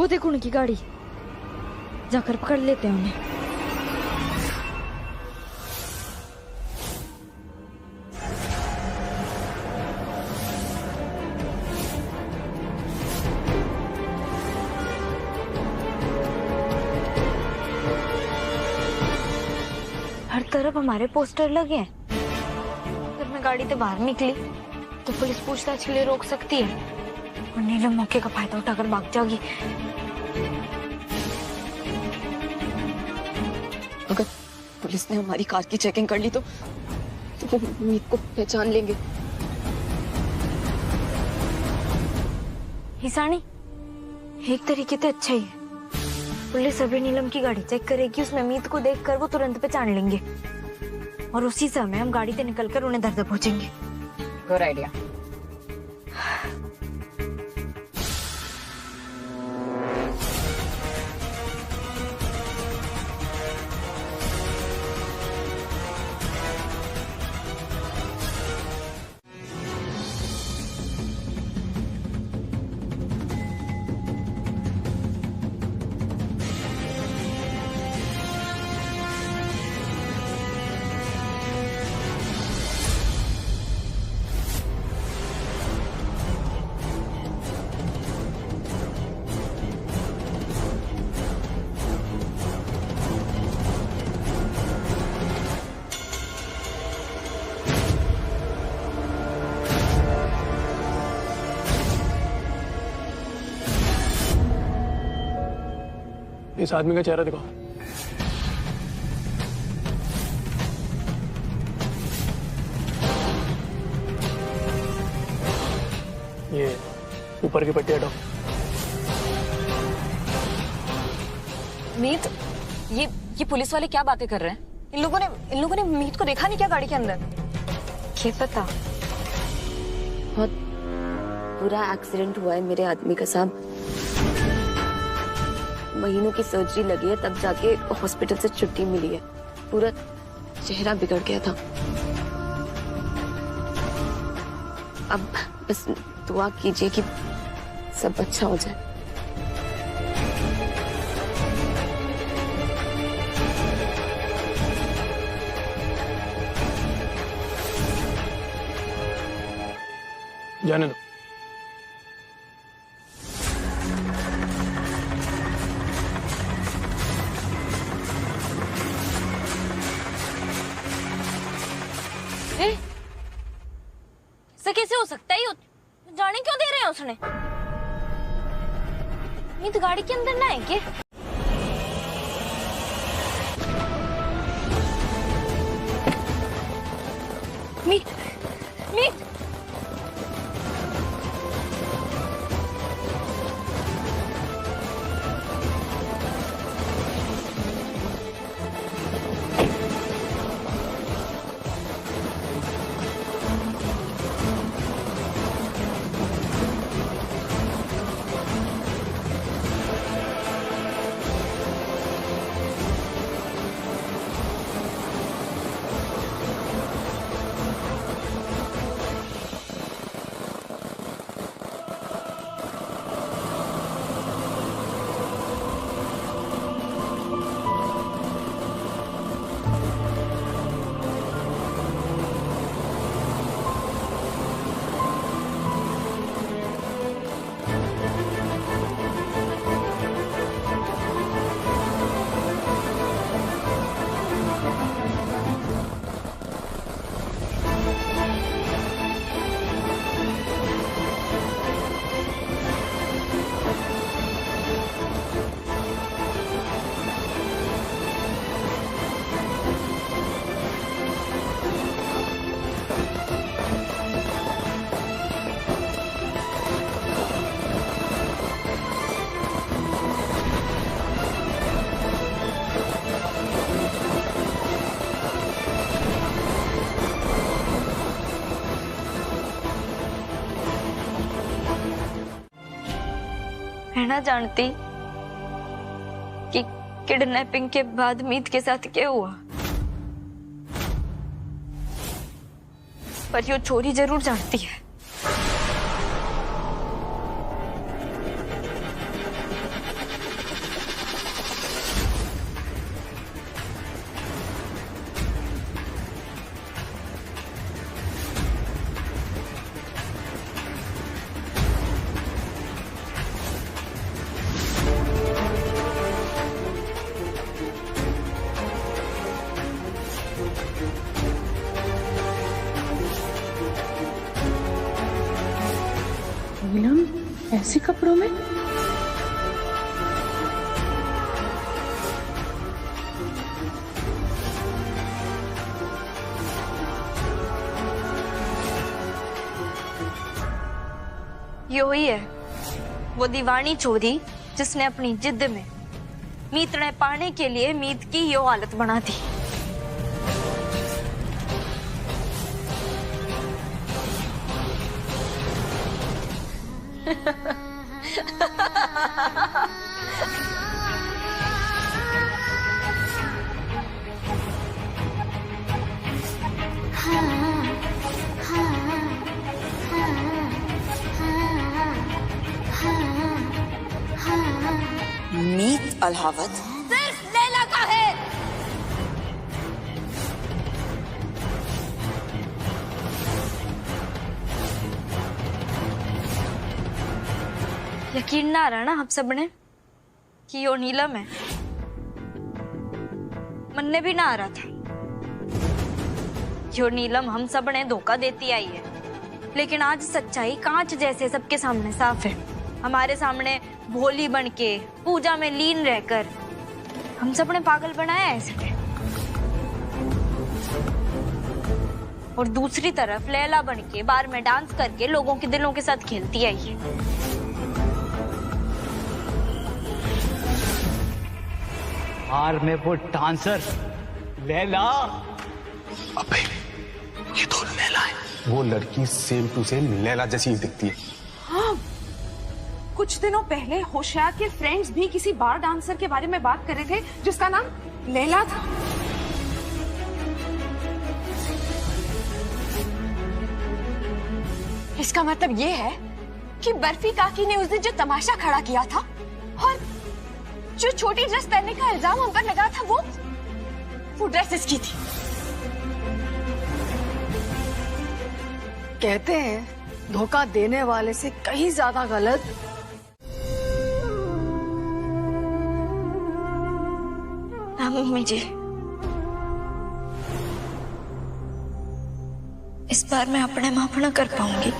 वो देखो उनकी गाड़ी, जाकर पकड़ लेते हैं उन्हें। हर तरफ हमारे पोस्टर लगे हैं। जब मैं गाड़ी से बाहर निकली तो पुलिस पूछताछ के लिए रोक सकती है और नीलम मौके का फायदा उठाकर भाग जाएगी। अगर पुलिस ने हमारी कार की चेकिंग कर ली तो वो मीत को पहचान लेंगे। हिसानी, एक तरीके से अच्छा ही है। पुलिस अभी नीलम की गाड़ी चेक करेगी, उसमें मीत को देखकर वो तुरंत पहचान लेंगे और उसी समय हम गाड़ी से निकलकर उन्हें दर दर पहुंचेंगे। Good idea. इस आदमी का चेहरा दिखाओ। ये ऊपर की पट्टी हटाओ। मीत, ये पुलिस वाले क्या बातें कर रहे हैं? इन लोगों ने मीत को देखा नहीं क्या गाड़ी के अंदर? क्या पता। बहुत बुरा एक्सीडेंट हुआ है मेरे आदमी का साहब। महीनों की सर्जरी लगी है, तब जाके हॉस्पिटल से छुट्टी मिली है। पूरा चेहरा बिगड़ गया था। अब बस दुआ कीजिए कि सब अच्छा हो जाए। जाने दो। ऐसा कैसे हो सकता है? जाने क्यों दे रहे हैं उसने? मीत गाड़ी के अंदर ना है क्या? मीत, मीत, मैं ना जानती कि किडनैपिंग के बाद मीत के साथ क्या हुआ, पर यो चोरी जरूर जानती है। नीलम ऐसे कपड़ों में? ये वही है, वो दीवानी चोरी जिसने अपनी जिद में मीत ने पाने के लिए मीत की यो हालत बना दी। मीत अलावत सिर्फ लैला का है। यकीन ना आ रहा ना आप सबने कि यो नीलम है। मन ने भी ना आ रहा था। यो नीलम हम सब ने धोखा देती आई है, लेकिन आज सच्चाई कांच जैसे सबके सामने साफ है। हमारे सामने भोली बनके पूजा में लीन रहकर हम सब ने पागल बनाया है इसे। और दूसरी तरफ लैला बनके बार में डांस करके लोगों के दिलों के साथ खेलती आई है। बार में वो डांसर लैला। अबे ये तो लैला है। वो लड़की सेम टू सेम लैला जैसी ही दिखती है। हाँ, कुछ दिनों पहले होशियार के फ्रेंड्स भी किसी बार डांसर के बारे में बात कर रहे थे जिसका नाम लैला था। इसका मतलब ये है कि बर्फी काकी ने उस दिन जो तमाशा खड़ा किया था और जो छोटी ड्रेस पहनने का इल्जाम उन पर लगा था वो ड्रेस इसकी थी। कहते हैं धोखा देने वाले से कहीं ज्यादा गलत मम्मी जी, इस बार मैं अपने माफ न कर पाऊंगी।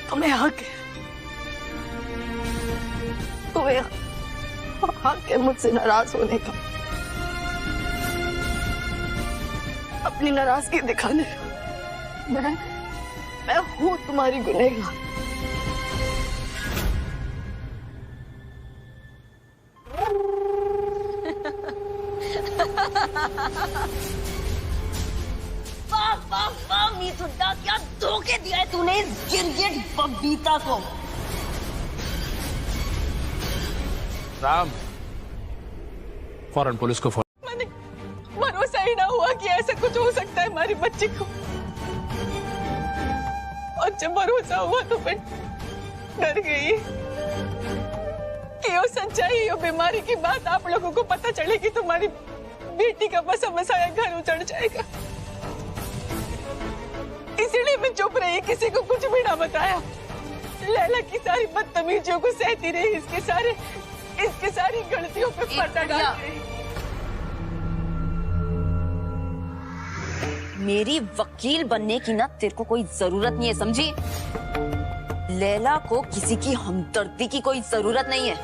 तुम्हें हक है, तुम्हें हक है मुझसे नाराज होने का, अपनी नाराजगी दिखाने का। मैं हूं तुम्हारी गुनहगार। वाह वाह वाह मीतुंडा, क्या धोखे दिया है तूने इस गिरगिट बबीता को। राम, फौरन पुलिस को फोन। मैंने भरोसा ही ना हुआ कि ऐसा कुछ हो सकता है हमारी बच्ची को, और जब भरोसा हुआ तो फिर डर गई कि वो सच्चाई, वो बीमारी की बात आप लोगों को पता चलेगी, तुम्हारी बेटी का बसा बसाया घर उजड़ जाएगा। इसीलिए मैं चुप रही, किसी को कुछ भी ना बताया। लैला की सारी बदतमीजियों को सहती रही, इसके सारी गलतियों पे पर्दा डालती रही। मेरी वकील बनने की ना तेरे को कोई जरूरत नहीं है, समझी? लैला को किसी की हमदर्दी की कोई जरूरत नहीं है।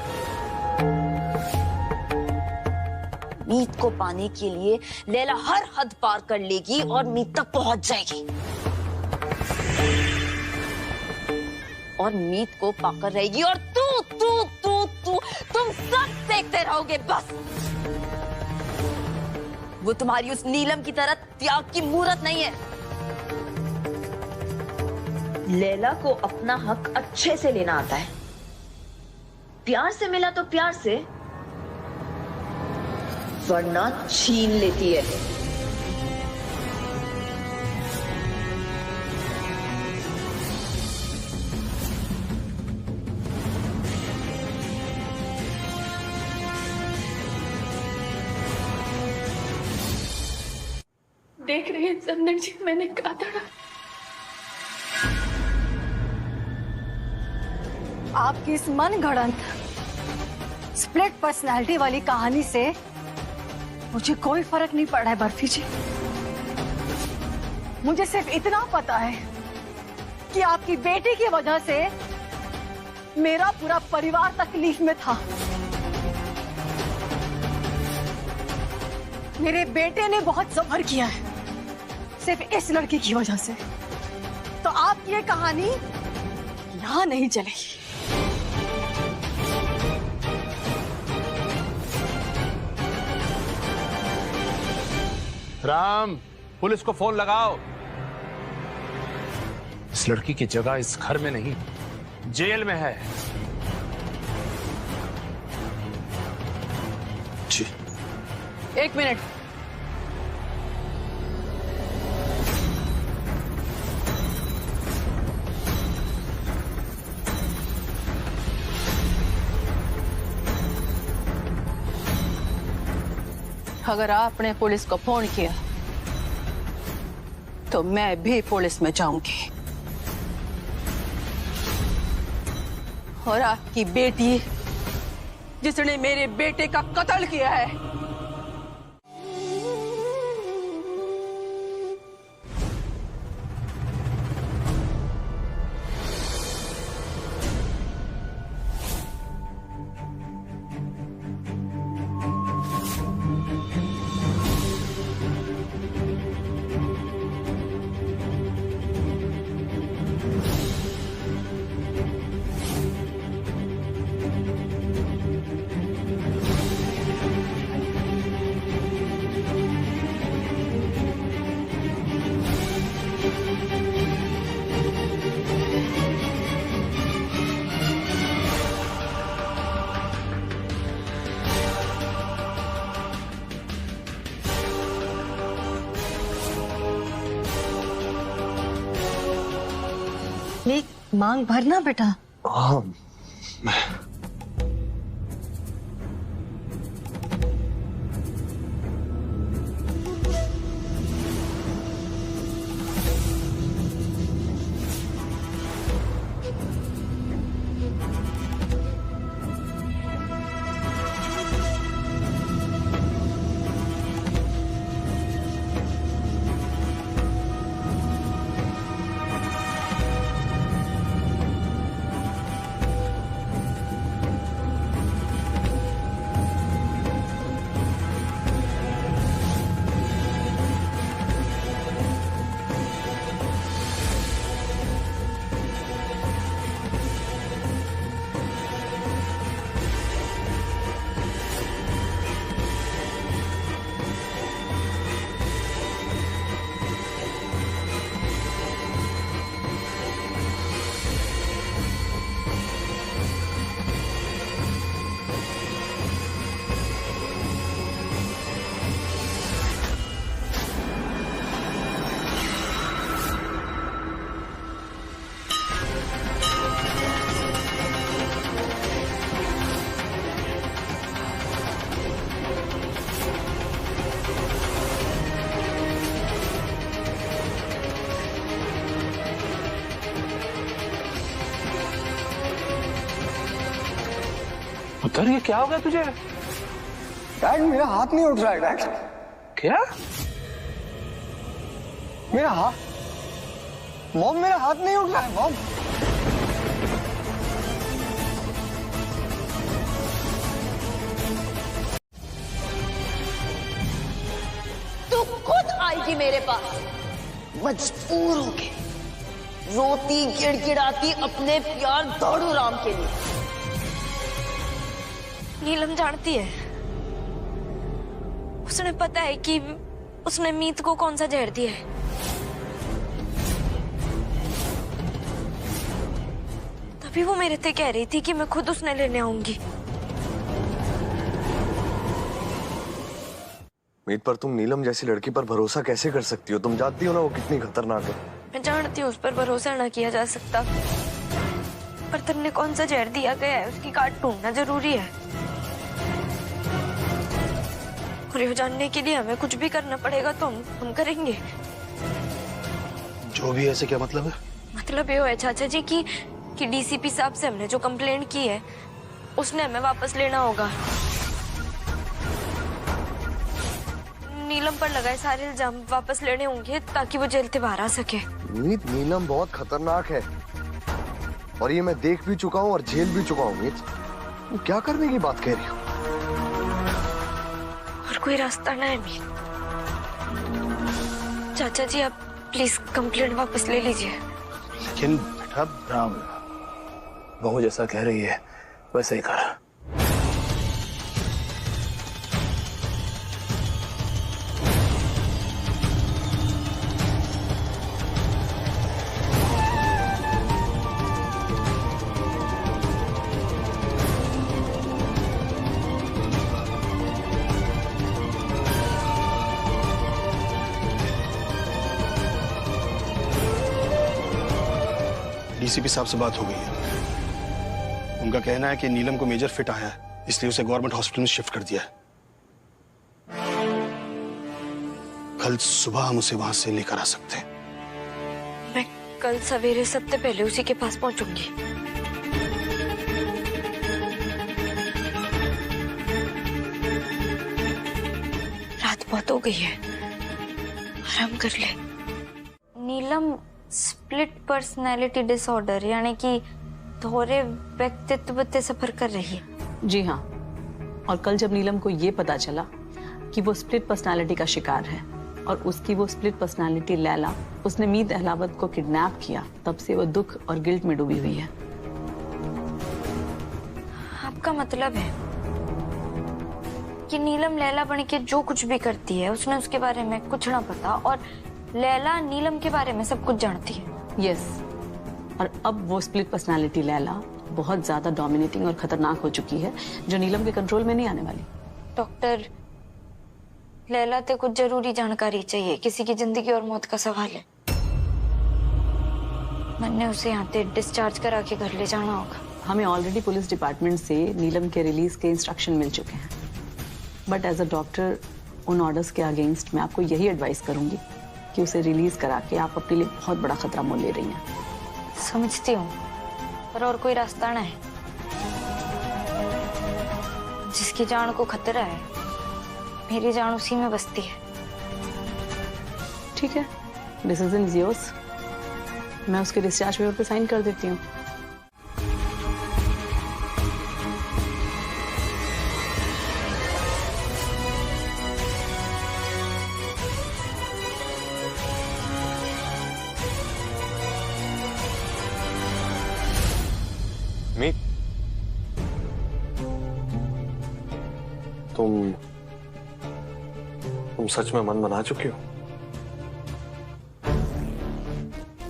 मीत को पाने के लिए लैला हर हद पार कर लेगी और मीत तक पहुंच जाएगी, और मीत को पाकर रहेगी, और तुम सब देखते रहोगे बस। वो तुम्हारी उस नीलम की तरह त्याग की मूरत नहीं है। लैला को अपना हक अच्छे से लेना आता है। प्यार से मिला तो प्यार से, वरना छीन लेती है। देख रही है चंदन जी, मैंने कहा था आपकी इस मनगढ़ंत स्प्लिट पर्सनालिटी वाली कहानी से मुझे कोई फर्क नहीं पड़ रहा है बर्फी जी। मुझे सिर्फ इतना पता है कि आपकी बेटी की वजह से मेरा पूरा परिवार तकलीफ में था। मेरे बेटे ने बहुत सब्र किया है सिर्फ इस लड़की की वजह से। तो आपकी ये कहानी यहां नहीं चलेगी। राम, पुलिस को फोन लगाओ। इस लड़की की जगह इस घर में नहीं, जेल में है। जी। 1 मिनट। अगर आपने पुलिस को फोन किया तो मैं भी पुलिस में जाऊंगी। और आपकी बेटी जिसने मेरे बेटे का कत्ल किया है, एक मांग भरना बेटा। हाँ, उतर, ये क्या हो गया तुझे? डैड मेरा हाथ नहीं उठ रहा है डैड। क्या? मेरा हाथ, मॉम मेरा हाथ नहीं उठ रहा है मॉम। तू खुद आएगी मेरे पास मजबूर होके, रोती गिड़गिड़ाती अपने प्यार दौड़ू राम के लिए। नीलम जानती है, उसने पता है कि उसने मीत को कौन सा जहर दिया है। तभी वो मेरे से कह रही थी कि मैं खुद उसने लेने आऊंगी। मीत, पर तुम नीलम जैसी लड़की पर भरोसा कैसे कर सकती हो? तुम जानती हो ना वो कितनी खतरनाक है। मैं जानती हूँ उस पर भरोसा ना किया जा सकता, पर तुमने कौन सा जहर दिया गया है उसकी काट ढूंढना जरूरी है। और ये जानने के लिए हमें कुछ भी करना पड़ेगा तो हम करेंगे। जो भी ऐसे क्या मतलब है? मतलब ये है चाचा जी कि कि डीसीपी साहब से हमने जो कंप्लेंट की है उसने हमें वापस लेना होगा। नीलम पर लगाए सारे इल्जाम वापस लेने होंगे ताकि वो जेल से बाहर आ सके। मीत, नीलम बहुत खतरनाक है और ये मैं देख भी चुका हूँ और झेल भी चुका हूँ। मीत, वो क्या करने की बात कह रही हो? और कोई रास्ता ना है मीत। चाचा जी आप प्लीज कंप्लेंट वापस ले लीजिए। लेकिन बेटा राम, बहू जैसा कह रही है वैसे ही कर। डीसीपी साहब से बात हो गई है। उनका कहना है कि नीलम को मेजर फिट आया है, इसलिए उसे गवर्नमेंट हॉस्पिटल में शिफ्ट कर दिया है। कल सुबह हम उसे वहां से लेकर आ सकते हैं। मैं कल सवेरे सबसे पहले उसी के पास पहुंचूंगी। रात बहुत हो गई है, आराम कर ले। नीलम स्प्लिट पर्सनैलिटी डिसऑर्डर यानी कि दोहरे व्यक्तित्व से सफर कर रही है। जी हाँ, और कल जब नीलम को ये पता चला कि वो स्प्लिट पर्सनालिटी का शिकार है और उसकी वो स्प्लिट पर्सनालिटी लैला उसने मीत अहलावत को किडनैप किया, तब से वो दुख और गिल्ट में डूबी हुई है। आपका मतलब है कि नीलम लैला बन के जो कुछ भी करती है उसने उसके बारे में कुछ ना पता और लैला नीलम के बारे में सब कुछ जानती है। यस, और अब वो स्प्लिट पर्सनालिटी लैला बहुत ज्यादा डोमिनेटिंग और खतरनाक हो चुकी है जो नीलम के कंट्रोल में नहीं आने वाली। डॉक्टर, लैला ते कुछ जरूरी जानकारी चाहिए, किसी की जिंदगी और मौत का सवाल है। मैंने उसे यहाँ से डिस्चार्ज करा के घर ले जाना होगा। हमें ऑलरेडी पुलिस डिपार्टमेंट से नीलम के रिलीज के इंस्ट्रक्शन मिल चुके हैं, बट एज अ डॉक्टर उन ऑर्डर्स के अगेंस्ट मैं आपको यही एडवाइस करूंगी कि उसे रिलीज करा के आप अपने लिए बहुत बड़ा खतरा मोल ले रही हैं। समझती हूँ, पर और कोई रास्ता ना है। जिसकी जान को खतरा है, मेरी जान उसी में बसती है। ठीक है, डिसीजन इज योर्स। मैं उसके डिस्चार्ज पेपर पे साइन कर देती हूँ। मीत, तुम सच में मन बना चुकी हो?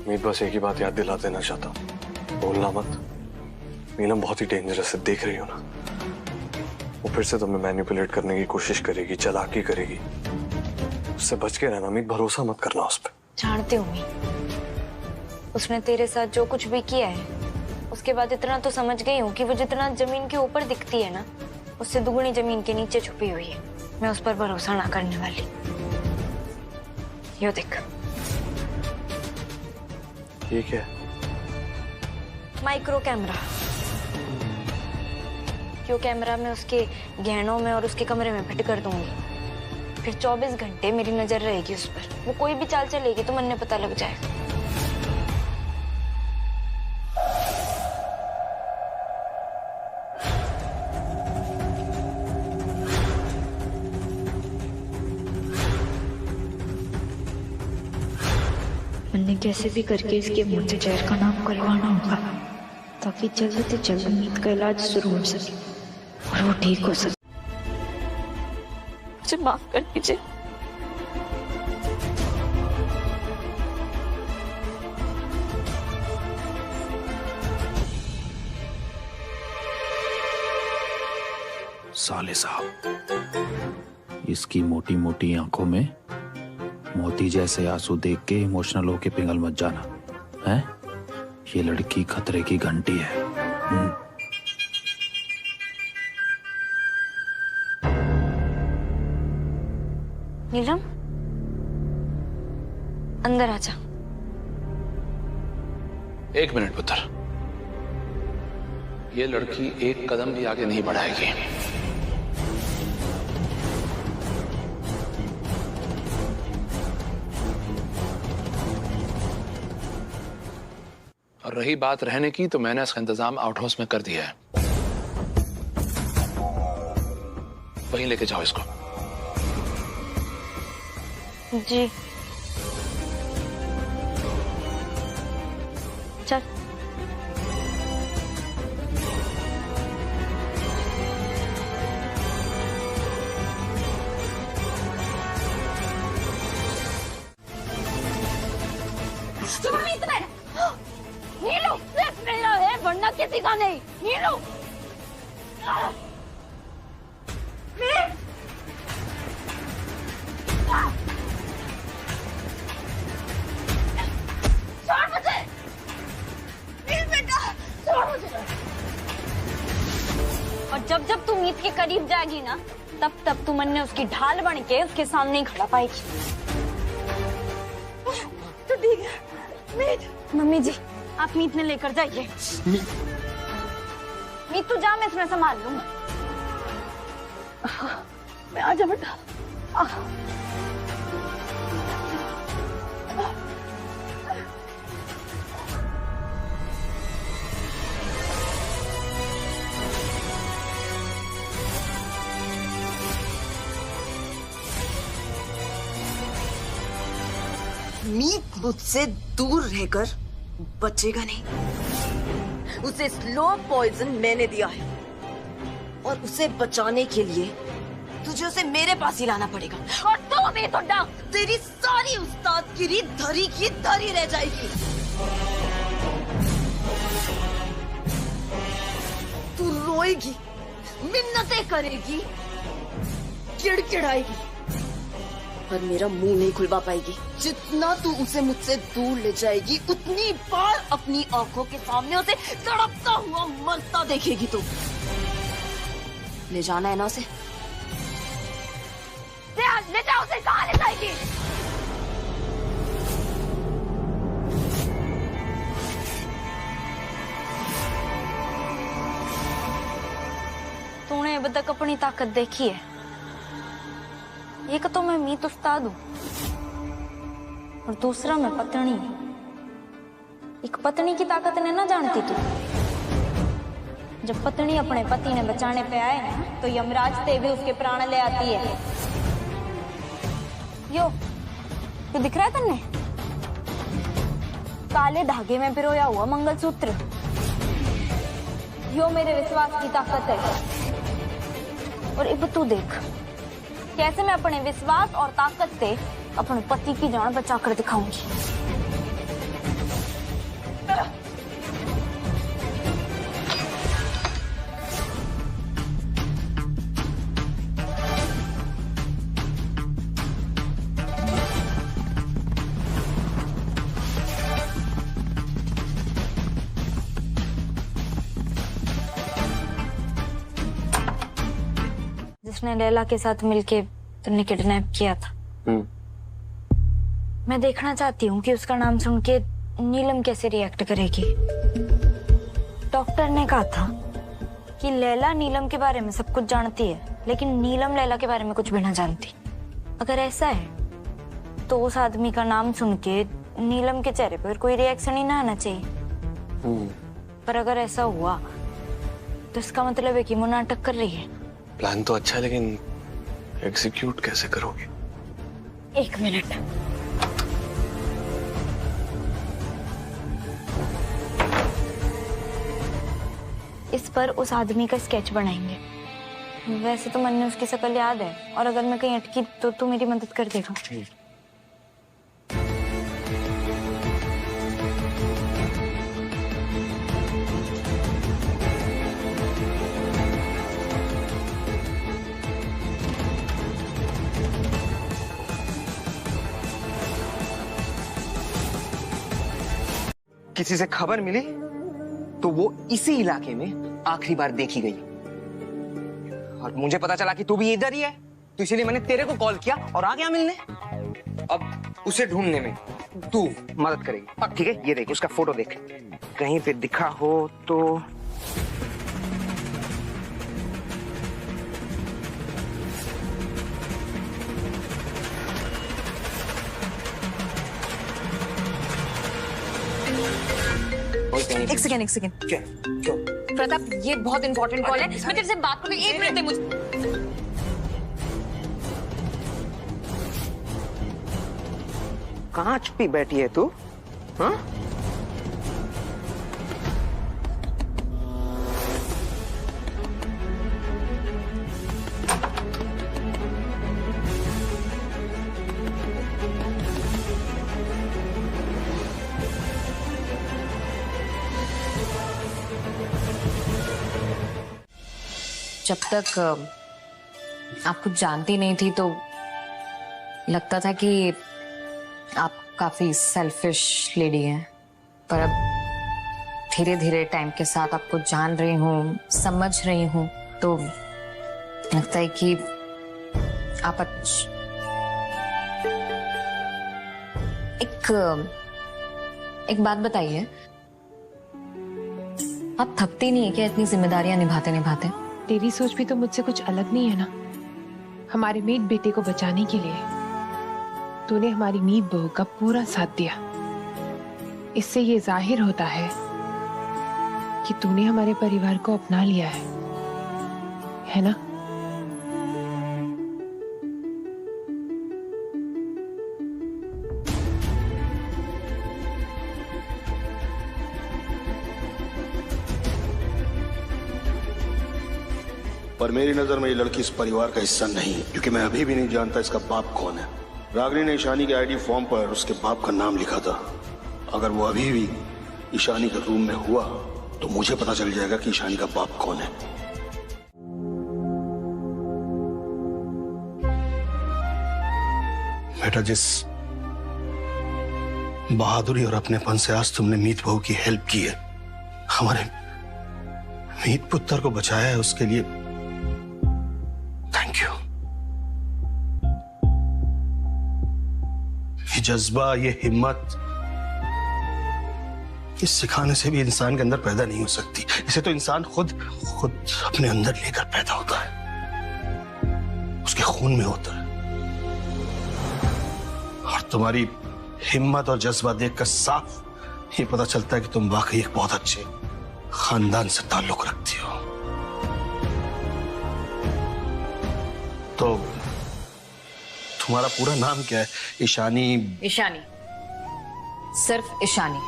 मीत, बस एक ही बात याद दिला देना चाहता हूँ, बोलना मत। नीलम बहुत ही डेंजरस है, देख रही हो ना? वो फिर से तुम्हें मैनिपुलेट करने की कोशिश करेगी, चालाकी करेगी। उससे बच के रहना मीत, भरोसा मत करना उस पर। जानती हूँ मीत, उसने तेरे साथ जो कुछ भी किया है उसके बाद इतना तो समझ गई हूँ कि वो जितना जमीन के ऊपर दिखती है ना, उससे दुगनी जमीन के नीचे छुपी हुई है। मैं उस पर भरोसा ना करने वाली। यो देख, ये क्या? Micro camera. यो कैमरा मैं उसके गहनों में और उसके कमरे में फिट कर दूंगी। फिर 24 घंटे मेरी नजर रहेगी उस पर। वो कोई भी चाल चलेगी तो मन पता लग जाएगा। मैंने कैसे भी करके इसके मुंह से जहर का नाम करवाना होगा ताकि जल्द से जल्द मीत का इलाज शुरू हो सके और वो ठीक हो सके। मुझे माफ कर दीजिए। साले साहब, इसकी मोटी मोटी आंखों में मोती जैसे आंसू देख के इमोशनल होके पिघल मत जाना है। ये लड़की खतरे की घंटी है। नीलम, अंदर आजा। 1 मिनट पुत्र। ये लड़की एक कदम भी आगे नहीं बढ़ाएगी। और रही बात रहने की, तो मैंने इसका इंतजाम आउट हाउस में कर दिया है, वहीं लेके जाओ इसको। जी चल। तुम्हें इतना नीलू सिर्फ मेरा है, वरना किसी का नहीं। नीलू छोड़ मुझे, नील बेटा छोड़ मुझे। और जब जब तू मीत के करीब जाएगी ना, तब तब तू मन में उसकी ढाल बन के उसके सामने ही खड़ा पाएगी। तो ठीक है मीत। मम्मी जी, आप मीत ने लेकर जाइए। मीत तू जा, मैं इसमें संभाल लूंगा। मैं आजा बेटा। मीत मुझसे दूर रहकर बचेगा नहीं। उसे स्लो पॉइजन मैंने दिया है, और उसे बचाने के लिए तुझे उसे मेरे पास ही लाना पड़ेगा। और तू भी तो डा, तेरी सारी उस्तादगिरी धरी की धरी रह जाएगी। तू रोएगी, मिन्नतें करेगी, चिड़चिड़ाएगी, पर मेरा मुंह नहीं खुलवा पाएगी। जितना तू उसे मुझसे दूर ले जाएगी, उतनी बार अपनी आंखों के सामने उसे तड़पता हुआ मरता देखेगी तू। ले जाना है ना उसे? ले जाओ उसे। कहाँ ले जाएगी? तूने अब तक अपनी ताकत देखी है। एक तो मैं मीत उस्ताद हूं, और दूसरा मैं पत्नी। एक पत्नी की ताकत ने ना जानती तू। जब पत्नी अपने पति ने बचाने पे आए ना, तो यमराज ते भी उसके प्राण ले आती है। यो दिख रहा है तन्ने? काले धागे में पिरोया हुआ मंगलसूत्र। यो मेरे विश्वास की ताकत है। और अब तू देख कैसे मैं अपने विश्वास और ताकत से अपने पति की जान बचाकर दिखाऊंगी। जिसने लैला के साथ मिलके तुमने किडनैप किया था, मैं देखना चाहती हूँ कि उसका नाम सुन के नीलम कैसे रिएक्ट करेगी। डॉक्टर ने कहा था कि लैला नीलम के बारे में सब कुछ जानती है, लेकिन नीलम लैला के बारे में कुछ भी ना जानती। अगर ऐसा है तो उस आदमी का नाम सुन के नीलम के चेहरे पर कोई रिएक्शन ही ना आना चाहिए। पर अगर ऐसा हुआ तो इसका मतलब है कि वो नाटक कर रही है। प्लान तो अच्छा है, लेकिन एग्जीक्यूट कैसे करोगे? 1 मिनट। इस पर उस आदमी का स्केच बनाएंगे। वैसे तो मन में उसकी शक्ल याद है, और अगर मैं कहीं अटकी तो तू मेरी मदद कर देगा। किसी से खबर मिली तो वो इसी इलाके में आखिरी बार देखी गई, और मुझे पता चला कि तू भी इधर ही है, तो इसीलिए मैंने तेरे को कॉल किया और आ गया मिलने। अब उसे ढूंढने में तू मदद करेगी। अब ठीक है, ये देख उसका फोटो देख, कहीं पे दिखा हो तो एक सेकेंड क्या क्यों? प्रताप, ये बहुत इंपॉर्टेंट कॉल है, मैं तेरे से बात करूँ, 1 मिनट दे मुझे। कहाँ छुपी बैठी है तू? हाँ? जब तक आप कुछ जानती नहीं थी तो लगता था कि आप काफी सेल्फिश लेडी हैं, पर अब धीरे धीरे टाइम के साथ आपको जान रही हूँ, समझ रही हूँ, तो लगता है कि आप एक बात बताइए, आप थकती नहीं है क्या इतनी जिम्मेदारियां निभाते निभाते? तेरी सोच भी तो मुझसे कुछ अलग नहीं है ना। हमारे मीत बेटे को बचाने के लिए तूने हमारी मीत बहू का पूरा साथ दिया। इससे ये जाहिर होता है कि तूने हमारे परिवार को अपना लिया है ना? पर मेरी नजर में ये लड़की इस परिवार का हिस्सा नहीं, क्योंकि मैं अभी भी नहीं जानता इसका बाप कौन है। रागिनी ने ईशानी के आईडी फॉर्म पर उसके बाप का नाम लिखा था। अगर वो अभी भी ईशानी के रूम में हुआ तो मुझे पता चल जाएगा कि ईशानी का बाप कौन है। बेटा, जिस बहादुरी और अपनेपन से आज तुमने मीत बहू की हेल्प की है, हमारे मीत पुत्र को बचाया है, उसके लिए थैंक यू। ये जज्बा, ये हिम्मत, इस सिखाने से भी इंसान के अंदर पैदा नहीं हो सकती। इसे तो इंसान खुद अपने अंदर लेकर पैदा होता है, उसके खून में होता है। और तुम्हारी हिम्मत और जज्बा देखकर साफ ये पता चलता है कि तुम वाकई एक बहुत अच्छे खानदान से ताल्लुक रखती हो। तो तुम्हारा पूरा नाम क्या है? ईशानी? ईशानी, सिर्फ ईशानी।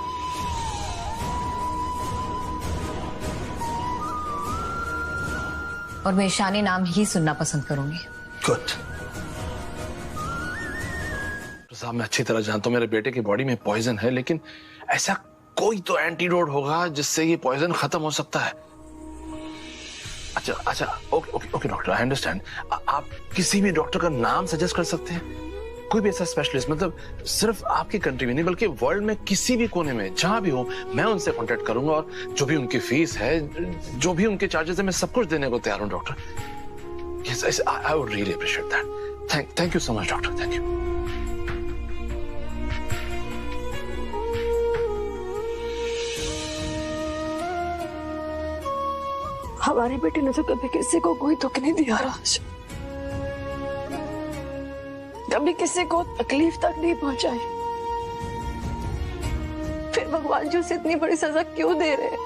और मैं ईशानी नाम ही सुनना पसंद करूंगी। गुड। साहब, मैं अच्छी तरह जानता हूं मेरे बेटे की बॉडी में पॉइजन है, लेकिन ऐसा कोई तो एंटीडोट होगा जिससे ये पॉइजन खत्म हो सकता है। अच्छा, ओके डॉक्टर, आई अंडरस्टैंड। आप किसी भी डॉक्टर का नाम सजेस्ट कर सकते हैं? कोई भी ऐसा स्पेशलिस्ट, मतलब सिर्फ आपकी कंट्री में नहीं बल्कि वर्ल्ड में किसी भी कोने में जहां भी हो, मैं उनसे कांटेक्ट करूंगा और जो भी उनकी फीस है, जो भी उनके चार्जेस है, मैं सब कुछ देने को तैयार हूं doctor. Yes, I would really appreciate that. Thank you so much doctor, thank you. हमारे बेटे ने तो कभी किसी को कोई दुख नहीं दिया राज, कभी किसी को तकलीफ तक नहीं पहुंचाई। फिर भगवान जी उसे इतनी बड़ी सजा क्यों दे रहे हैं?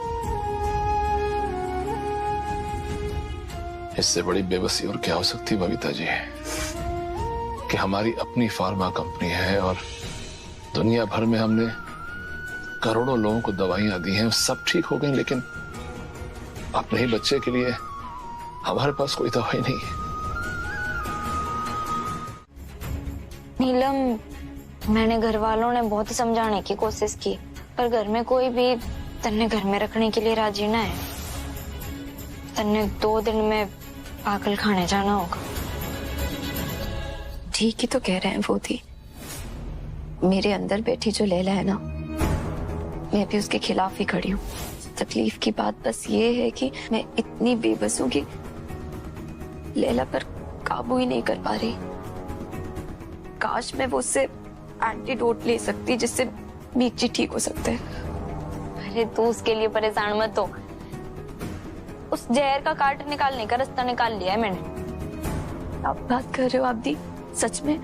इससे बड़ी बेबसी और क्या हो सकती बबीता जी, कि हमारी अपनी फार्मा कंपनी है और दुनिया भर में हमने करोड़ों लोगों को दवाइयां दी हैं, सब ठीक हो गई, लेकिन अपने ही बच्चे के लिए हमारे पास कोई दवाई नहीं है। नीलम, मैंने घर वालों ने बहुत समझाने की कोशिश की, पर घर में कोई भी तन्ने घर में रखने के लिए राजी ना है। तन्ने 2 दिन में पागल खाने जाना होगा। ठीक ही तो कह रहे हैं वो थी। मेरे अंदर बैठी जो लैला है ना, मैं भी उसके खिलाफ ही खड़ी हूँ। तकलीफ की बात बस ये है कि मैं इतनी बेबस हूँ कि लैला पर काबू ही नहीं कर पा रही। काश मैं वो उससे एंटीडोट ले सकती जिससे मीत जी ठीक हो सकते हैं। अरे तू उसके लिए परेशान मत हो, उस जहर का काट निकालने का रास्ता निकाल लिया है मैंने। आप बात कर रहे हो आप दी? सच में?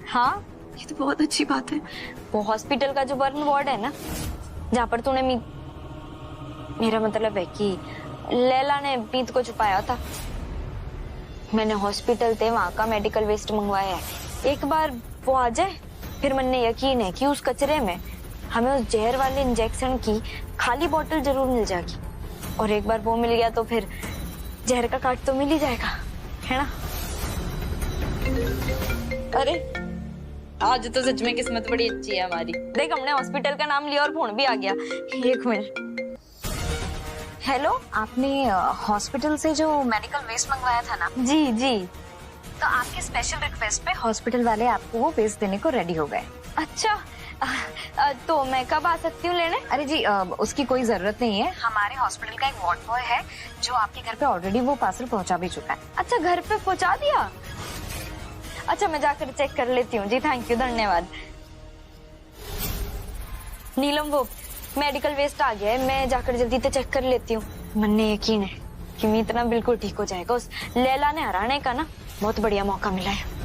हाँ, ये तो बहुत अच्छी बात है। वो हॉस्पिटल का जो बर्न वार्ड है ना, जहाँ पर तूने मेरा मतलब है कि लैला ने मीत को छुपाया था। मैंने हॉस्पिटल से वहां का मेडिकल वेस्ट मंगवाया है। एक बार वो आ जाए फिर मन ने यकीन है कि उस कचरे में हमें उस जहर वाले इंजेक्शन की खाली बोतल जरूर मिल जाएगी। और एक बार वो मिल गया तो फिर जहर का काट तो मिल ही जाएगा, है ना? अरे आज तो सच में किस्मत बड़ी अच्छी है हमारी। देख हमने हॉस्पिटल का नाम लिया और फोन भी आ गया। एक मिनट। हेलो, आपने हॉस्पिटल से जो मेडिकल वेस्ट मंगवाया था ना? जी जी। तो आपके स्पेशल रिक्वेस्ट पे हॉस्पिटल वाले आपको वो वेस्ट देने को रेडी हो गए। अच्छा, तो मैं कब आ सकती हूँ लेने? अरे जी, उसकी कोई जरूरत नहीं है। हमारे हॉस्पिटल का एक वार्ड बॉय है जो आपके घर पे ऑलरेडी वो पार्सल पहुंचा भी चुका है। अच्छा, घर पे पहुंचा दिया? अच्छा, मैं जाकर चेक कर लेती हूँ। जी थैंक यू, धन्यवाद। नीलम, वो मेडिकल वेस्ट आ गया है, मैं जाकर जल्दी से चेक कर लेती हूँ। मन ने यकीन है कि मीत ना बिल्कुल ठीक हो जाएगा। उस लैला ने हराने का ना बहुत बढ़िया मौका मिला है।